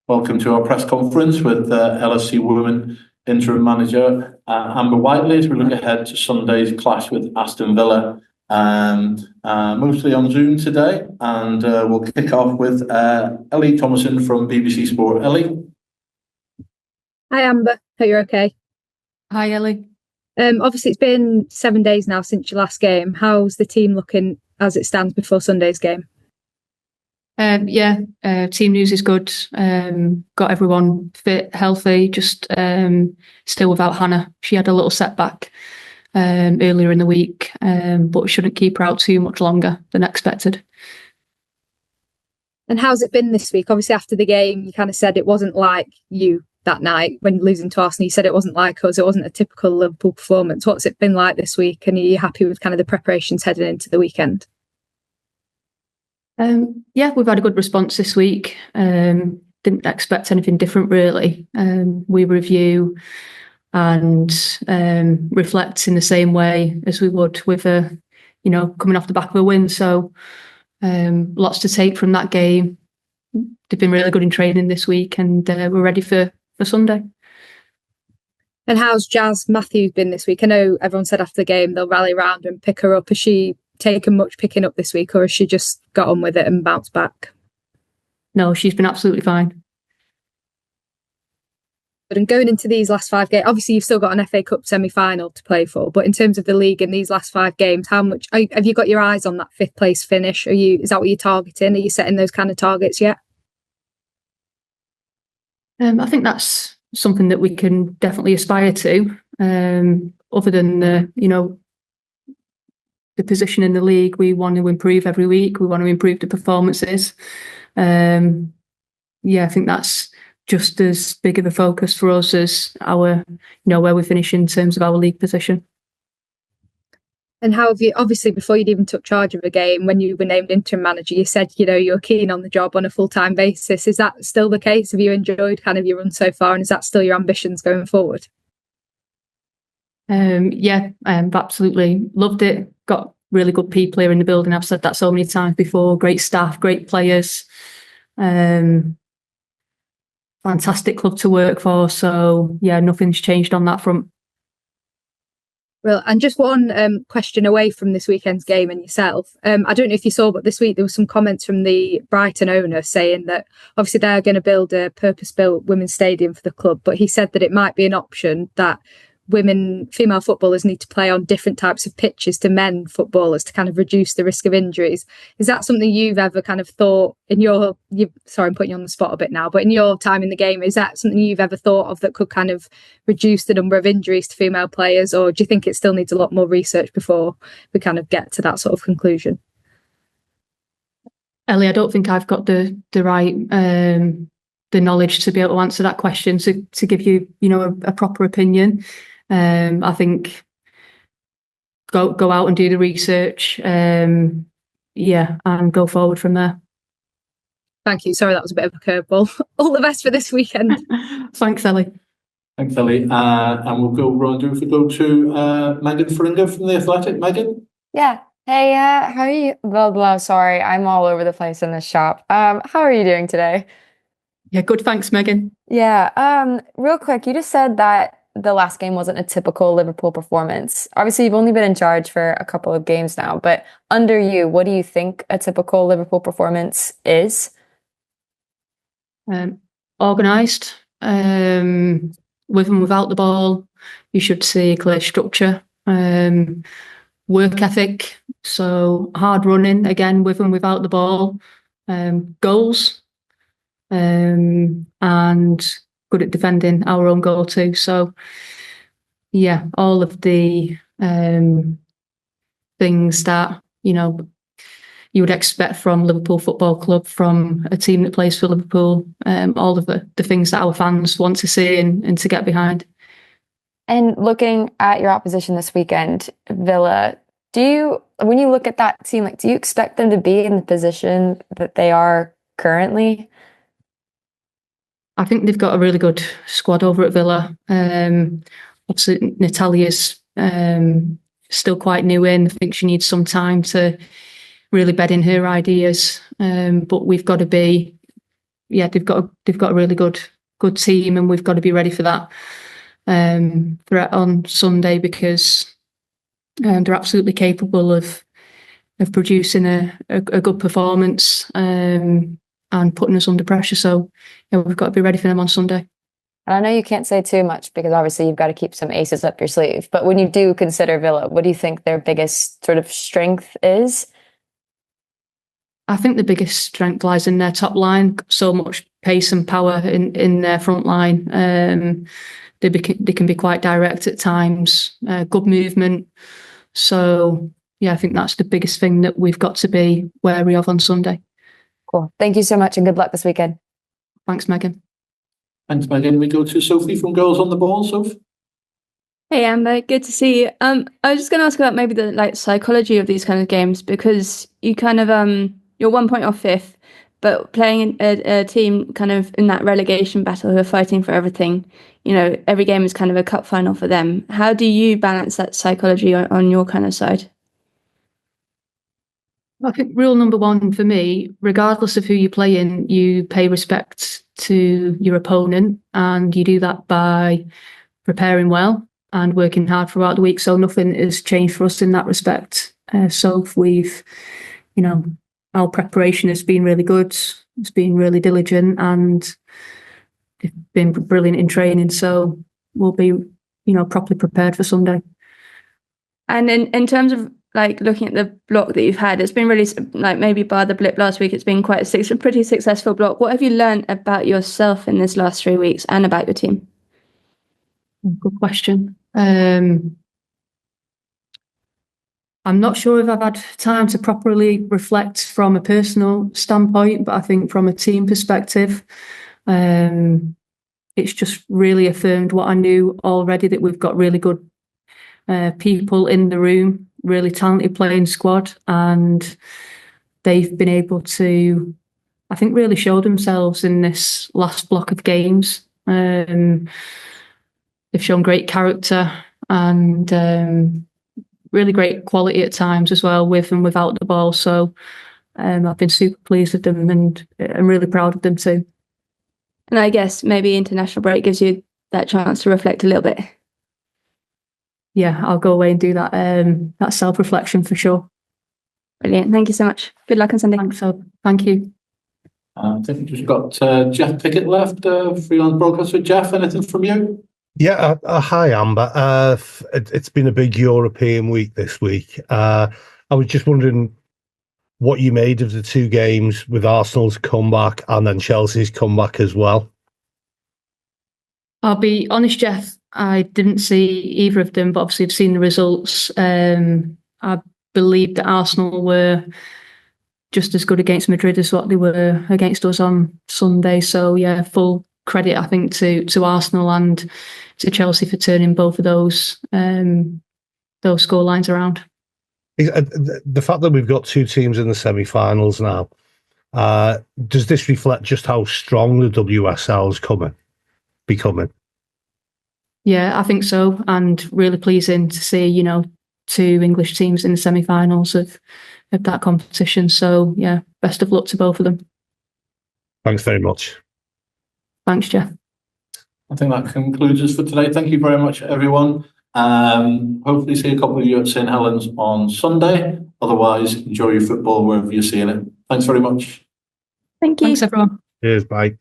Welcome to our press conference with LSC Women Interim Manager Amber Whiteley as we look ahead to Sunday's clash with Aston Villa, mostly on Zoom today. And we'll kick off with Ellie Thomason from BBC Sport. Ellie. Hi Amber, hope you're okay. Hi Ellie. Obviously it's been 7 days now since your last game. How's the team looking as it stands before Sunday's game? Team news is good. Got everyone fit, healthy, just still without Hannah. She had a little setback earlier in the week, but we shouldn't keep her out too much longer than expected. And how's it been this week? Obviously after the game you kind of said it wasn't like you that night when losing to Arsenal. You said it wasn't like us, it wasn't a typical Liverpool performance. What's it been like this week, and are you happy with kind of the preparations heading into the weekend? We've had a good response this week. Didn't expect anything different really. We review and reflect in the same way as we would with coming off the back of a win. So lots to take from that game. They've been really good in training this week, and we're ready for Sunday. And how's Jazz Matthews been this week? I know everyone said after the game they'll rally around and pick her up. Has she taken much picking up this week, or has she just got on with it and bounced back? No, she's been absolutely fine. And going into these last 5 games, obviously you've still got an FA Cup semi-final to play for, but in terms of the league in these last 5 games, how much have you got your eyes on that 5th place finish? Is that what you're targeting? Are you setting those kind of targets yet? I think that's something that we can definitely aspire to. Other than the position in the league, we want to improve every week. We want to improve the performances. I think that's just as big of a focus for us as our, where we finish in terms of our league position. And how have you, obviously before you'd even took charge of a game, when you were named interim manager, you said, you're keen on the job on a full-time basis. Is that still the case? Have you enjoyed kind of your run so far, and is that still your ambitions going forward? Absolutely loved it. Got really good people here in the building. I've said that so many times before. Great staff, great players. Fantastic club to work for. So nothing's changed on that front. Well, and just one question away from this weekend's game and yourself. I don't know if you saw, but this week there was some comments from the Brighton owner saying that obviously they're going to build a purpose-built women's stadium for the club, but he said that it might be an option that female footballers need to play on different types of pitches to men footballers to kind of reduce the risk of injuries. Is that something you've ever kind of thought sorry, I'm putting you on the spot a bit now, but in your time in the game, is that something you've ever thought of that could kind of reduce the number of injuries to female players, or do you think it still needs a lot more research before we kind of get to that sort of conclusion? Ellie, I don't think I've got the right the knowledge to be able to answer that question, to give you a proper opinion. I think go out and do the research, and go forward from there. Thank you. Sorry, that was a bit of a curveball. All the best for this weekend. Thanks, Ellie. Thanks, Ellie. And we'll go to Megan Fringa from The Athletic. Megan? Yeah. Hey, how are you? Blah, blah. Sorry, I'm all over the place in this shop. How are you doing today? Yeah, good. Thanks, Megan. Yeah. Real quick, you just said that the last game wasn't a typical Liverpool performance. Obviously, you've only been in charge for a couple of games now, but under you, what do you think a typical Liverpool performance is? Organised, with and without the ball. You should see clear structure, work ethic, so hard running, again, with and without the ball, goals, and good at defending our own goal too. So all of the things that you would expect from Liverpool Football Club, from a team that plays for Liverpool, all of the things that our fans want to see and to get behind. And looking at your opposition this weekend, Villa, when you look at that team, do you expect them to be in the position that they are currently? I think they've got a really good squad over at Villa. Obviously, Natalia's still quite new in. I think she needs some time to really bed in her ideas. But we've got to be they've got a really good team, and we've got to be ready for that threat on Sunday, because they're absolutely capable of producing a good performance and putting us under pressure. So yeah, we've got to be ready for them on Sunday. And I know you can't say too much because obviously you've got to keep some aces up your sleeve. But when you do consider Villa, what do you think their biggest sort of strength is? I think the biggest strength lies in their top line. So much pace and power in their front line. They can be quite direct at times. Good movement. So yeah, I think that's the biggest thing that we've got to be wary of on Sunday. Cool. Thank you so much, and good luck this weekend. Thanks, Megan. Thanks, Megan. We go to Sophie from Girls on the Ball. Sophie. Hey Amber, good to see you. I was just going to ask about maybe the psychology of these kind of games, because you kind of you're 1 point off fifth, but playing a team kind of in that relegation battle who are fighting for everything. Every game is kind of a cup final for them. How do you balance that psychology on your kind of side? I think rule number one for me, regardless of who you play in, you pay respect to your opponent, and you do that by preparing well and working hard throughout the week. So nothing has changed for us in that respect. So we've, our preparation has been really good. It's been really diligent, and they've been brilliant in training. So we'll be, properly prepared for Sunday. And in terms of looking at the block that you've had, it's been really maybe bar the blip last week, it's been quite a pretty successful block. What have you learned about yourself in this last 3 weeks and about your team? Good question. I'm not sure if I've had time to properly reflect from a personal standpoint, but I think from a team perspective, it's just really affirmed what I knew already, that we've got really good people in the room, really talented playing squad, and they've been able to, I think, really show themselves in this last block of games. They've shown great character and really great quality at times as well, with and without the ball. So I've been super pleased with them, and I'm really proud of them too. And I guess maybe international break gives you that chance to reflect a little bit. Yeah, I'll go away and do that self-reflection for sure. Brilliant. Thank you so much. Good luck on Sunday. Thanks, so thank you. I think we've just got Jeff Pickett left, freelance broadcaster. Jeff, anything from you? Yeah, hi Amber. It's been a big European week this week. I was just wondering what you made of the two games with Arsenal's comeback and then Chelsea's comeback as well. I'll be honest, Jeff, I didn't see either of them, but obviously I've seen the results. I believe that Arsenal were just as good against Madrid as what they were against us on Sunday. So yeah, full credit, I think, to Arsenal and to Chelsea for turning both of those score lines around. The fact that we've got two teams in the semi-finals now, does this reflect just how strong the WSL is becoming? Yeah, I think so, and really pleasing to see, two English teams in the semi-finals of that competition. So yeah, best of luck to both of them. Thanks very much. Thanks, Jeff. I think that concludes us for today. Thank you very much, everyone. Hopefully see a couple of you at St Helens on Sunday. Otherwise, enjoy your football wherever you're seeing it. Thanks very much. Thank you. Thanks, everyone. Cheers, bye.